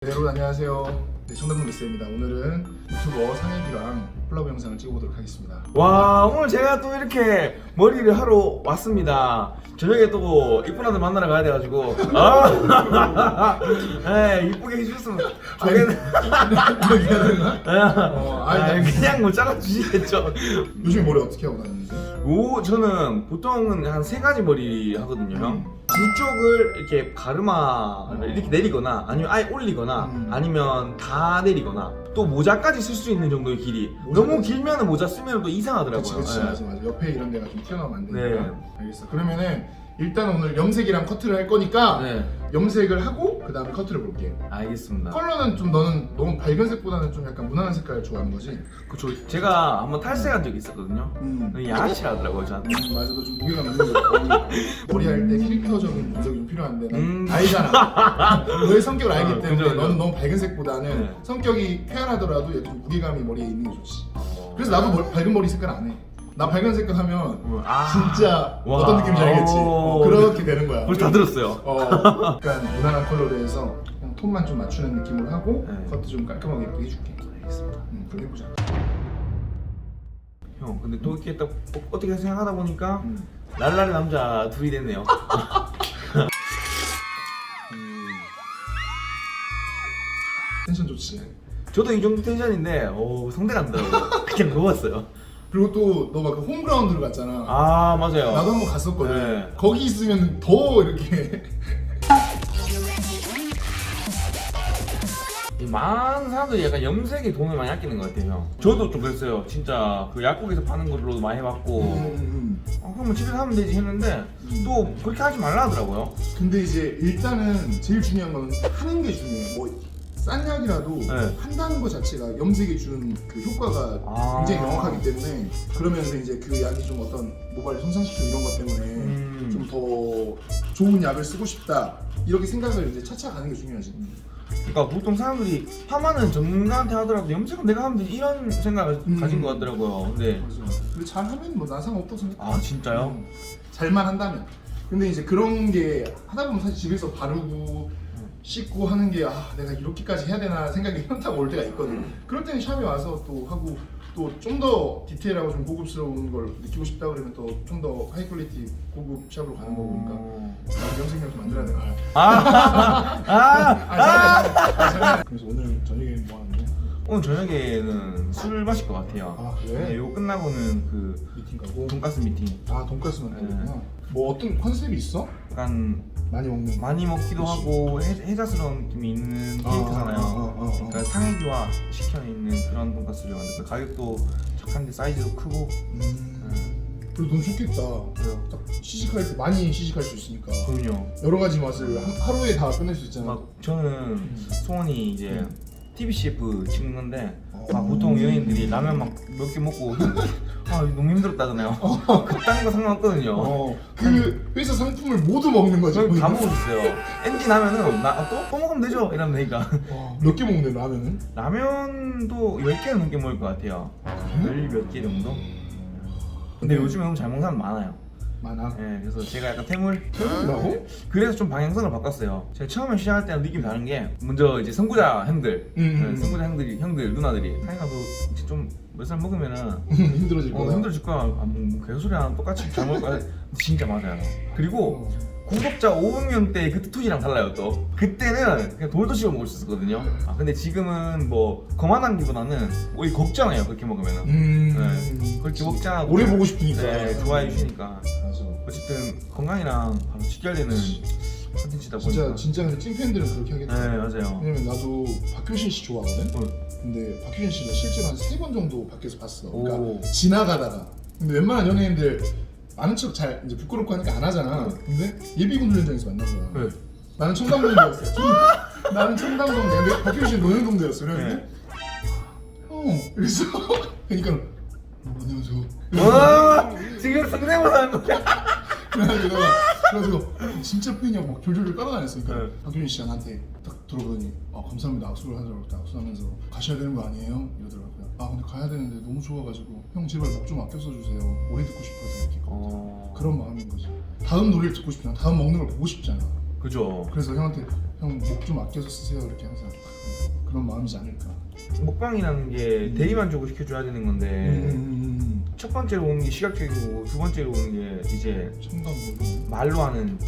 네, 여러분 안녕하세요. 네, 청담동 메스입니다. 오늘은 유튜버 상혁이랑 콜라보 영상을 찍어보도록 하겠습니다. 와, 오늘 제가 또 이렇게 머리를 하러 왔습니다. 저녁에 또 이쁜 아들 만나러 가야 돼가지고 네, 이쁘게 해주셨으면 좋겠네. 그냥 뭐 잘라주시겠죠. 요즘 머리 어떻게 하고 다니는지? 저는 보통은 한 3가지 머리 하거든요, 형. 뒤쪽을 이렇게 가르마를 이렇게 내리거나 아니면 아예 올리거나 아니면 다 내리거나 또 모자까지 쓸 수 있는 정도의 길이. 너무 길면은 모자 쓰면 또 이상하더라고요. 그치, 네. 맞아. 옆에 이런 데가 좀 튀어나오면 안 되니까. 네. 알겠어. 그러면은 일단 오늘 염색이랑 커트를 할 거니까 네, 염색을 하고 그 다음에 커트를 볼게. 알겠습니다. 컬러는 좀 너는 너무 밝은 색보다는 좀 약간 무난한 색깔을 좋아하는 거지? 그쵸, 제가 한번 탈색한 적이 있었거든요. 양아치라 하더라고요, 저한테. 맞아, 너 좀 무게감 있는 거 머리 할 때 캐릭터적인 분석이 좀 필요한데 난 알잖아. 너의 성격을 알기 때문에 그죠. 너는 너무 밝은 색보다는 네. 성격이 쾌활하더라도 좀 무게감이 머리에 있는 게 좋지. 그래서 나도 밝은 머리 색깔 안 해. 나 밝은 색깔 하면 진짜 와. 어떤 느낌인지 알겠지? 그렇게 되는 거야. 벌써 다 들었어요. 약간 무난한 컬러로 해서 그냥 톤만 좀 맞추는 느낌으로 하고 네. 컷도 좀 깔끔하게 예쁘게 해줄게. 알겠습니다. 그럼 해보자. 형, 근데 또 이렇게 딱 어떻게 생각하다 보니까 날라리 남자 둘이 됐네요. 텐션 좋지. 저도 이 정도 텐션인데 성대가 안 나더라고요. 그냥 누웠어요. 그리고 또 너 막 그 홈그라운드를 갔잖아. 아, 맞아요. 나도 한번 갔었거든. 네. 거기 있으면 더 이렇게 이 많은 사람들이 약간 염색에 돈을 많이 아끼는 것 같아요, 형. 저도 좀 그랬어요. 진짜 그 약국에서 파는 걸로도 많이 해봤고 그러면 집에서 하면 되지 했는데 또 그렇게 하지 말라 하더라고요. 근데 이제 일단은 제일 중요한 건 하는 게 중요해. 뭐 싼 약이라도 네. 한다는 것 자체가 염색에 주는 그 효과가 굉장히 명확하기 때문에 그러면서 이제 그 약이 좀 어떤 모발을 손상시키고 이런 것 때문에 좀 더 좋은 약을 쓰고 싶다 이렇게 생각을 이제 차차 가는 게 중요하지. 그러니까 보통 사람들이 파마는 전문가한테 하더라도 염색은 내가 하면 되지 이런 생각을 가진 것 같더라고요. 근데 맞아. 근데 잘하면 뭐 난 상관없다고 생각해. 아, 진짜요? 잘만 한다면. 근데 이제 그런 게 하다 보면 사실 집에서 바르고 씻고 하는 게 내가 이렇게까지 해야 되나 생각이 현타가 올 때가 있거든. 그럴 때는 샵에 와서 또 하고 또 좀 더 디테일하고 좀 고급스러운 걸 느끼고 싶다 그러면 또 좀 더 하이 퀄리티 고급 샵으로 가는 거니까 나도 염색약 좀 만들어야 돼. 그래서 오늘 저녁에 뭐 하는데? 오늘 저녁에는 술 마실 것 같아요. 아, 그래? 네, 이거 끝나고는 그 미팅 가고? 돈가스 미팅. 돈가스 만들구나. 뭐 어떤 컨셉이 있어? 약간 많이 먹는 많이 먹기도 하고 해자스러운 느낌이 있는 케이크잖아요. 그러니까 상해기와 식혀져 있는 그런 돈가스를 만들고 가격도 착한데 사이즈도 크고. 그리고 넌 좋겠다. 그래요. 딱 시식할 때 많이 시식할 수 있으니까 그럼요. 여러 가지 맛을 하루에 다 끝낼 수 있잖아. 막 저는 소원이 이제 TV CF 찍는 건데 어. 보통 연예인들이 라면 막 몇 개 먹고 너무 힘들었다잖아요. 그딴 거 상관없거든요. 그 회사 상품을 모두 먹는 거지. 저는 다 먹었어요. 엔진 하면은 또 먹으면 되죠 이러면 되니까. 몇 개 먹는데 라면은? 라면도 10개 넘게 먹을 것 같아요. 10몇 개 정도? 근데 요즘에 너무 잘 먹는 사람 많아요. 많아. 네, 그래서 제가 약간 태물이라고? 그래서 좀 방향성을 바꿨어요. 제가 처음에 시작할 때랑 느낌이 다른 게 먼저 이제 선구자 형들, 선구자 형들 누나들이 하이가도 이제 좀 몇 살 먹으면은 힘들어질 거야. 힘들어질 거야. 뭐 개소리야. 똑같이 잘 먹을 거야. 진짜 맞아요. 그리고 구독자 500명대 그때 투지랑 달라요 또. 그때는 그냥 돌도 씹어 먹을 수 있었거든요. 근데 지금은 뭐 거만한기보다는 오히려 걱정해요 그렇게 먹으면은. 네, 그렇게 먹지 않아도 오래 보고 싶으니까. 네, 좋아해 주시니까. 맞아. 어쨌든 건강이랑 바로 직결되는 컨텐츠다 보니까. 진짜 근데 찐팬들은 그렇게 하겠다. 네, 맞아요. 왜냐면 나도 박효신 씨 좋아하거든. 근데 박효신 씨가 실제로 한 3번 정도 밖에서 봤어. 그러니까 지나가다가. 근데 웬만한 연예인들 아는 척 잘 이제 부끄럽고 하니까 안 하잖아. 근데 예비군 훈련장에서 만난 거야. 네. 나는 청담동이었어. 나는 청담동인데 박효신 논현동대였어. 그랬는데 그래서 그러니까 안녕하세요. 와, 지금 성대모사 하는 거야. 그래가지고 진짜 팬이냐고 막 졸졸 따라다녔으니까 네. 박효신 씨가 나한테 딱 들어보더니 감사합니다 악수를 하더라고. 악수하면서 가셔야 되는 거 아니에요? 이러더라고요. 근데 가야 되는데 너무 좋아가지고 형 제발 목 좀 아껴 써주세요. 오래 듣고 싶어서 이렇게 그런 마음인 거지. 다음 노래를 듣고 싶잖아. 다음 먹는 걸 보고 싶잖아. 그죠. 그래서 형한테 형 목 좀 아껴서 쓰세요 이렇게 항상 그런 마음이지 않을까. 먹방이라는 게 대리만족을 시켜줘야 되는 건데 첫 번째로 오는 게 시각적이고 두 번째로 오는 게 이제 청담 말로 하는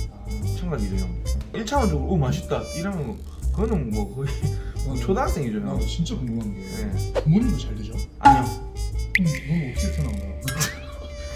청각이죠 형. 1차원적으로 오 맛있다 이러면 그거는 뭐 거의 초등학생이죠 형. 나도 진짜 궁금한 게 네. 부모님도 잘 되죠? 아니요. 너는 어떻게 태어난 거야?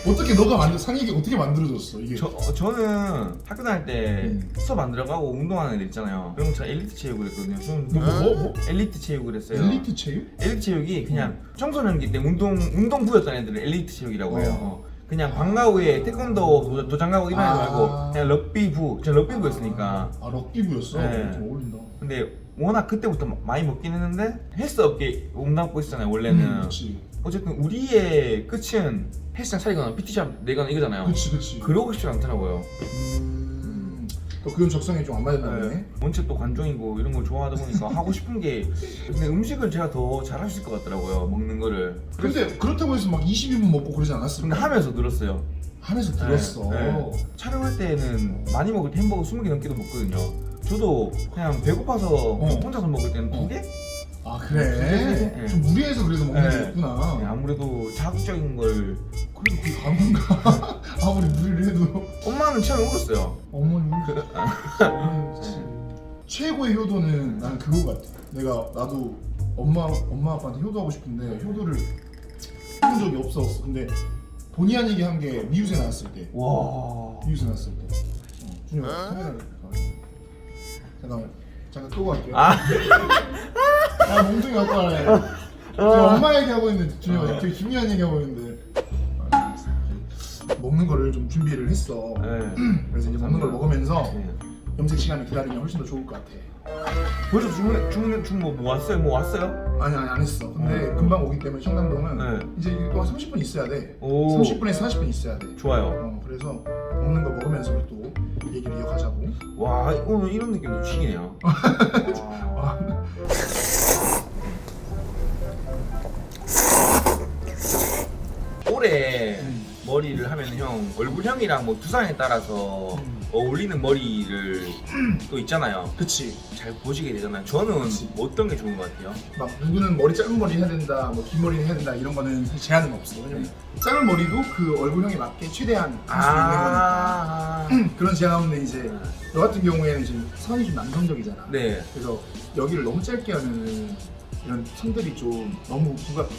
어떻게 너가 상익이 어떻게 만들어졌어 이게? 저는 학교 다닐 때 수업 안 들어가고 운동하는 애들 있잖아요. 그럼 제가 엘리트 체육을 했거든요. 저는 뭐? 엘리트 체육을 했어요. 엘리트 체육? 엘리트 체육이 그냥 청소년기 때 운동부였던 애들을 엘리트 체육이라고 해요. 그냥 방과 후에 태권도 도장 가고 이런 애들 말고 그냥 럭비부. 제가 럭비부였으니까. 아 럭비부였어? 네. 좀 어울린다. 근데 워낙 그때부터 많이 먹긴 했는데 헬스 업계 몸담고 있었잖아요 원래는. 그치. 어쨌든 우리의 끝은 헬스장 차리거나 PT샵 내거나 이거잖아요. 그치. 그러고 싶지 않더라고요. 또 그런 적성에 좀 안 맞았나 보네. 원체 또 관종이고 이런 걸 좋아하다 보니까 하고 싶은 게 근데 음식을 제가 더 잘할 수 있을 것 같더라고요 먹는 거를. 근데 그렇다고 해서 막 22분 먹고 그러지 않았을까? 근데 하면서 늘었어요. 하면서 들었어. 네. 촬영할 때는 많이 먹을 때 햄버거 20개 넘게도 먹거든요. 저도 그냥 배고파서 혼자서 먹을 때는 2개? 아 그래? 네. 좀 무리해서 그래서 먹는 게 네. 있구나. 네, 아무래도 자극적인 걸 그래도 그게 가능한가? 아무리 무리를 해도 엄마는 처음에 울었어요. 어머니 그, 최고의 효도는 나는 그거 같아. 나도 엄마 아빠한테 효도하고 싶은데 효도를 해본 적이 없었어. 근데 본의 아니게 한 게 미우새 나왔을 때. 와. 미우새 나왔을 때. 준혁아 카메라를 잠깐 끄고 갈게요. 아 몽둥이 갖고 와래. 제가 엄마 얘기하고 있는데 준혁아 되게 중요한 얘기하고 있는데 먹는 거를 좀 준비를 했어. 네. 그래서 이제 먹는 걸 먹으면서 네. 염색 시간을 기다리면 훨씬 더 좋을 것 같아. 벌써 주문 뭐 왔어요? 뭐 왔어요? 아니 안 했어. 근데 금방 오기 때문에 청담동은 네. 이제 또 한 30분 있어야 돼. 오. 30분에서 40분 있어야 돼. 좋아요. 그래서 먹는 거 먹으면서 우리 또 얘기를 이어가자고. 와 오늘 이런 느낌도 죽이네요. 올해 머리를 하면 형 얼굴형이랑 뭐 두상에 따라서 어울리는 머리를 또 있잖아요. 그치. 잘 보시게 되잖아요. 저는 그치. 어떤 게 좋은 것 같아요? 막 누구는 머리 짧은 머리 해야 된다, 뭐 긴 머리 해야 된다 이런 거는 사실 제한은 없어. 왜냐면 짧은 머리도 그 얼굴형에 맞게 최대한 할 수 있는 거니까. 그런 제한 없는데 이제 너 같은 경우에는 지금 선이 좀 남성적이잖아. 네. 그래서 여기를 너무 짧게 하면은 이런 선들이 좀 너무 부각해.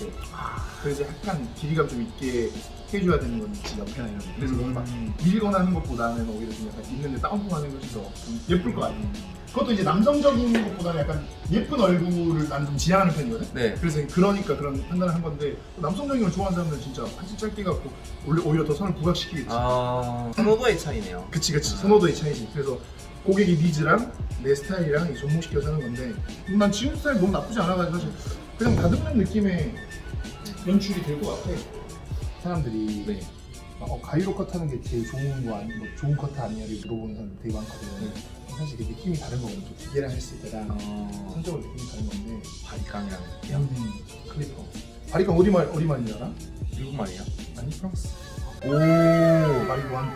그래서 약간 길이감 좀 있게 해줘야 되는 건 있지, 옆에나 이런 거. 그래서 너무 막 밀거나 하는 것보다는 오히려 좀 약간 있는데 다운펌하는 것이 더 좀 예쁠 것 같아. 그것도 이제 남성적인 것보다는 약간 예쁜 얼굴을 나는 좀 지향하는 편이거든. 네. 그래서 그러니까 그런 판단을 한 건데 남성적인 걸 좋아하는 사람들은 진짜 사실 짧게 갖고 오히려 더 선을 부각시키겠지. 선호도의 차이네요. 그치 선호도의 차이지. 그래서 고객의 니즈랑 내 스타일이랑 접목시켜서 하는 건데 난 지금 스타일 너무 나쁘지 않아가지고 사실 그냥 다듬는 느낌의 연출이 될 것 같아. 사람들이 네. 가위로 컷하는 게 제일 좋은 거 아니 뭐 좋은 커트 아니야? 이렇게 물어보는 사람들 되게 많거든. 사실 그 느낌이 다른 거거든. 또 기계랑 했을 때랑 선적으로 느낌이 다른 건데. 바리깡이랑 클리퍼. 바리깡 어디 말인지 알아? 일본 말이에요? 아니 프랑스. 오. 바리광.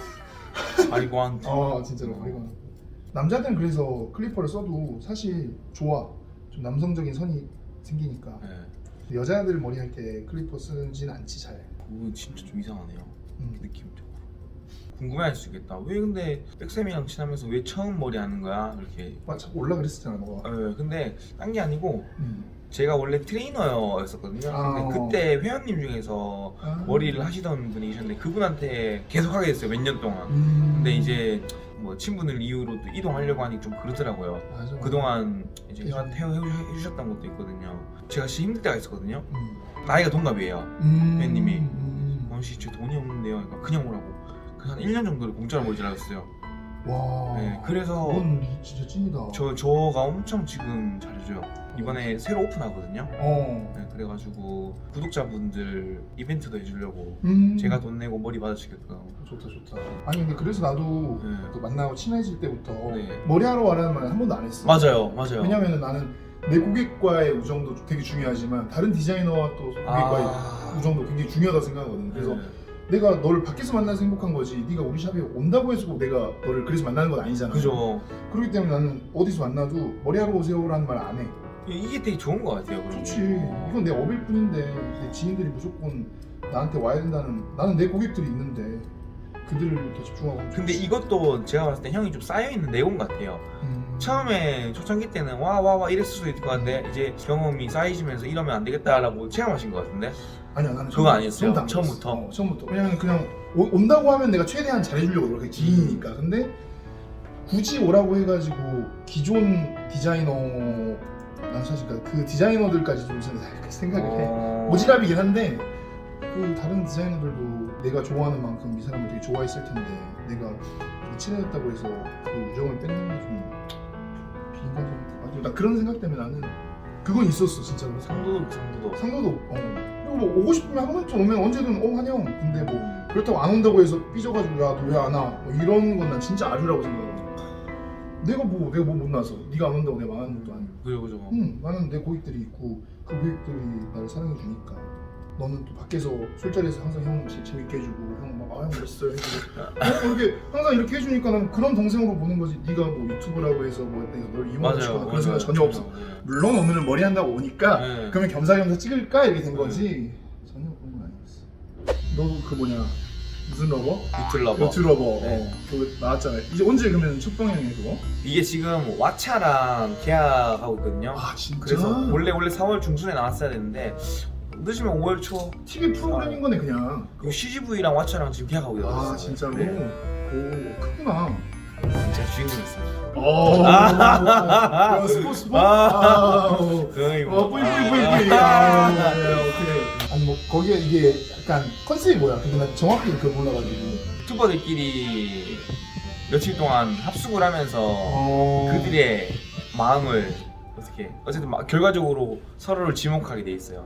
바리광. 진짜로 바리광. 남자들은 그래서 클리퍼를 써도 사실 좋아. 좀 남성적인 선이 생기니까. 네. 여자들 머리 할 때 클리퍼 쓰진 않지 잘. 그거 진짜 좀 이상하네요. 느낌적으로. 궁금해할 수 있겠다. 왜 근데 백쌤이랑 친하면서 왜 처음 머리 하는 거야? 이렇게. 자꾸 올라 그랬었잖아 너가. 근데 딴 게 아니고 제가 원래 트레이너였었거든요. 근데 그때 회원님 중에서 머리를 하시던 분이 계셨는데 그분한테 계속 하게 됐어요. 몇 년 동안. 근데 이제 뭐 친분을 이유로 또 이동하려고 하니 좀 그렇더라고요. 맞아. 그동안 이제 해주셨던 것도 있거든요. 제가 진짜 힘들 때가 있었거든요. 나이가 동갑이에요. 회원님이. 원씨 제 돈이 없는데요. 그러니까 그냥 오라고. 그래서 한 1년 정도를 공짜로 머리 잘랐어요. 와. 네, 그래서 그건 진짜 찐이다. 저가 엄청 지금 잘해줘요. 이번에 새로 오픈하거든요. 어. 네, 그래가지고 구독자분들 이벤트도 해주려고 제가 돈 내고 머리 받아주겠다. 좋다. 아니 근데 그래서 나도 또 만나고 친해질 때부터 네. 머리 하러 와라는 말은 한 번도 안 했어. 맞아요. 왜냐면은 나는 내 고객과의 우정도 되게 중요하지만 다른 디자이너와 또 고객과의 우정도 굉장히 중요하다고 생각하거든. 그래서 내가 너를 밖에서 만나서 행복한 거지 네가 우리 샵에 온다고 해서 내가 너를 그래서 만나는 건 아니잖아. 그죠. 그렇기 때문에 나는 어디서 만나도 머리하러 오세요라는 말 안 해. 이게 되게 좋은 것 같아요. 그런 좋지. 게. 이건 내 업일 뿐인데 내 지인들이 무조건 나한테 와야 된다는, 나는 내 고객들이 있는데 그들을 더 집중하고 하면 근데 좋지. 이것도 제가 봤을 때 형이 좀 쌓여있는 내용 같아요. 처음에 초창기 때는 와 이랬을 수도 있을 것 같은데 이제 경험이 쌓이시면서 이러면 안 되겠다라고 체험하신 것 같은데. 아니야 나는 그거 아니었어요? 안 처음부터? 그랬어. 처음부터. 왜냐면 그냥 온다고 하면 내가 최대한 잘해주려고 노력해. 지인이니까. 근데 굳이 오라고 해가지고 기존 디자이너, 난 사실 그 디자이너들까지 좀 생각을 해. 오지랖이긴 한데 그 다른 디자이너들도 내가 좋아하는 만큼 이 사람을 되게 좋아했을 텐데 내가 친해졌다고 해서 그 우정을 뺏는 게 좀 비인간적인. 나 그런 생각 때문에 나는 그건 있었어 진짜로. 상도도 그리고 뭐 오고 싶으면 한 번쯤 오면 언제든 환영. 근데 뭐 그렇다고 안 온다고 해서 삐져가지고 야 너 왜 안 와? 뭐 이런 건 난 진짜 아류라고 생각하고. 내가 뭐 못 나서 네가 안 온다고 내가 망하는 것도 아니고. 그죠. 나는 내 고객들이 있고 그 고객들이 나를 사랑해 주니까. 너는 또 밖에서 술자리에서 항상 형 재밌게 해주고 형 멋있어요 해주고 이렇게 항상 이렇게 해주니까 난 그런 동생으로 보는 거지. 네가 뭐 유튜브라고 해서 뭐 내가 널 이용하고 싶거나 그런 생각 전혀 없어. 물론 오늘은 머리 한다고 오니까 그러면 겸사겸사 찍을까 이렇게 된 거지. 전혀 그런 건 아니었어. 너도 그 뭐냐 무슨 러버? 유튜러버. 유튜러버. 네. 그거 나왔잖아요. 이제 언제 그러면 첫 방영해 그거? 이게 지금 왓챠랑 계약하고 있거든요. 아 진짜? 그래서 원래 4월 중순에 나왔어야 되는데 늦으면 5월 초. TV 프로그램인 거네 그냥. 그리고 CGV랑 왓챠랑 지금 계약하고 있어요. 아 진짜로? 네. 오 크구나. 제가 주인공이었어요. 오, 야, 스포. 거의 뿌이. 오케이. 아니 뭐 거기에 이게 약간 컨셉이 뭐야? 근데 난 정확히 그걸 몰라가지고. 유튜버들끼리 며칠 동안 합숙을 하면서 그들의 마음을 어쨌든 결과적으로 서로를 지목하게 돼 있어요.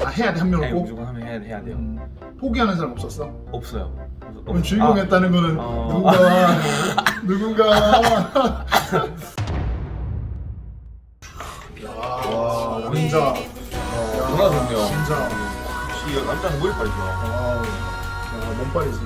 아 해야 돼 한 명을 네, 꼭? 무조건 하면 해야 돼요. 포기하는 사람 없었어? 없어요. 그럼 주인공했다는 거는 누군가. 와 혼자. 누가 좋네요. 진짜. 이 남자는 머리빨이 좋아. 야 몸빨이지.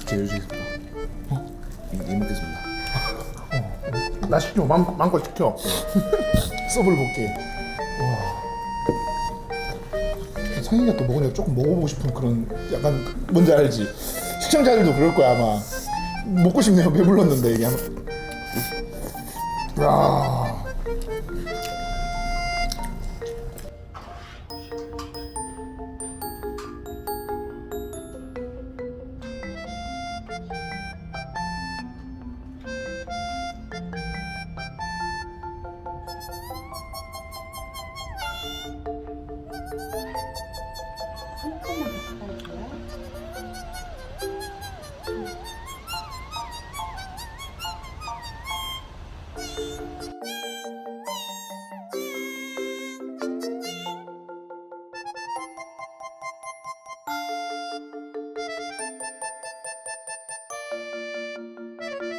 제일 주겠습니다. 이 먹겠습니다. 나 시켜 마음껏 시켜. 서브를 볼게. 와. 상희가 또 먹으니까 조금 먹어보고 싶은 그런 약간 뭔지 알지? 시청자들도 그럴 거야 아마. 먹고 싶네요. 배불렀는데 이게. 야.